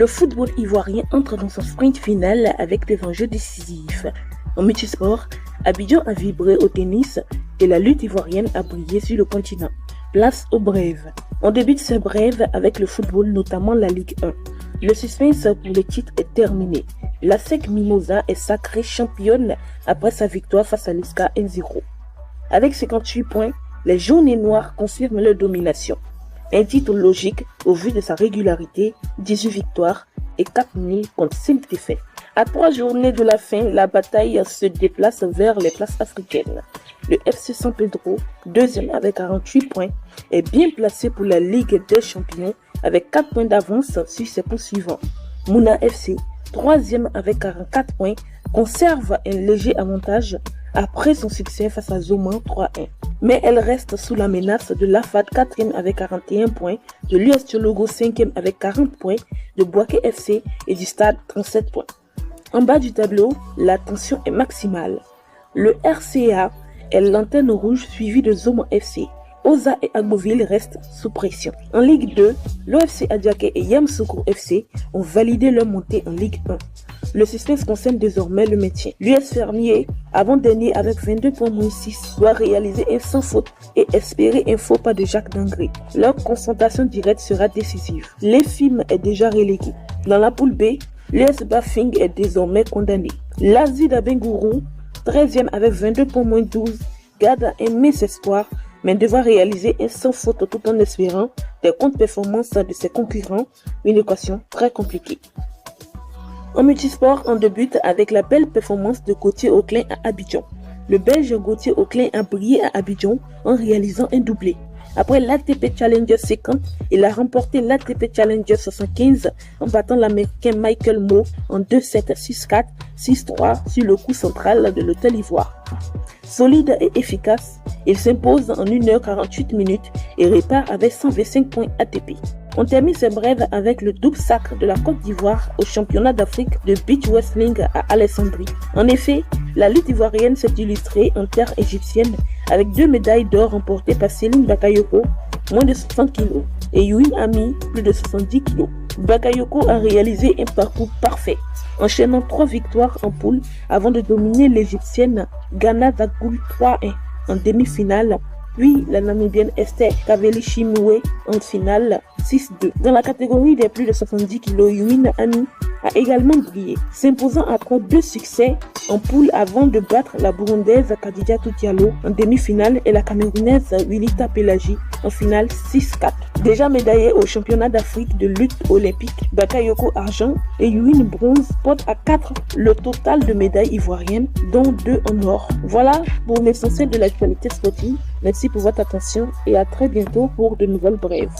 Le football ivoirien entre dans son sprint final avec des enjeux décisifs. En multisport, Abidjan a vibré au tennis et la lutte ivoirienne a brillé sur le continent. Place aux brèves. On débute ce brève avec le football, notamment la Ligue 1. Le suspense pour le titre est terminé. La SEC Mimosa est sacrée championne après sa victoire face à l'USCA 1-0. Avec 58 points, les jaunes et noirs confirment leur domination. Un titre logique au vu de sa régularité, 18 victoires et 4 nuls contre 5 défaites. À 3 journées de la fin, la bataille se déplace vers les places africaines. Le FC San Pedro, deuxième avec 48 points, est bien placé pour la Ligue des Champions avec 4 points d'avance sur ses poursuivants. Mouna FC, troisième avec 44 points, conserve un léger avantage après son succès face à Zoman 3-1. Mais elle reste sous la menace de l'AFAD 4e avec 41 points, de l'US Tiologo 5e avec 40 points, de Bouaké FC et du Stade 37 points. En bas du tableau, la tension est maximale. Le RCA est l'antenne rouge suivi de Zoman FC. Oza et Agboville restent sous pression. En Ligue 2, l'OFC Adiaké et Yamoussoukro FC ont validé leur montée en Ligue 1. Le suspense concerne désormais le maintien. L'US Fermier, avant-dernier avec 22 points moins 6, doit réaliser un sans faute et espérer un faux pas de Jacques Dangré. Leur confrontation directe sera décisive. L'EFIM est déjà relégué. Dans la poule B, l'US Bafing est désormais condamné. L'Asie d'Abengourou, 13e avec 22 points moins 12, garde un mince espoir, mais devra réaliser un sans faute tout en espérant des contre-performances de ses concurrents, une équation très compliquée. En multisport, on débute avec la belle performance de Gauthier Auclin à Abidjan. Le Belge Gauthier Auclin a brillé à Abidjan en réalisant un doublé. Après l'ATP Challenger 50, il a remporté l'ATP Challenger 75 en battant l'Américain Michael Mmoh en 2-7, 6-4, 6-3 sur le coup central de l'Hôtel Ivoire. Solide et efficace, il s'impose en 1h48 minutes et répare avec 125 points ATP. On termine ce brève avec le double sacre de la Côte d'Ivoire au championnat d'Afrique de beach wrestling à Alessandrie. En effet, la lutte ivoirienne s'est illustrée en terre égyptienne avec 2 médailles d'or remportées par Céline Bakayoko, moins de 60 kg, et Youin Ami, plus de 70 kg. Bakayoko a réalisé un parcours parfait, enchaînant 3 victoires en poule avant de dominer l'égyptienne Ghana Zagoul 3-1 en demi-finale, puis la Namibienne Esther Kaveli-Chimoué en finale 6-2. Dans la catégorie des plus de 70 kg, Youin Ami a également brillé, s'imposant après 2 succès en poule avant de battre la Burundaise Khadija Diallo en demi-finale et la Camerounaise Willita Pelagi en finale 6-4. Déjà médaillé au championnat d'Afrique de lutte olympique, Bakayoko argent et Youin bronze portent à 4 le total de médailles ivoiriennes, dont 2 en or. Voilà pour l'essentiel de l'actualité sportive. Merci pour votre attention et à très bientôt pour de nouvelles brèves.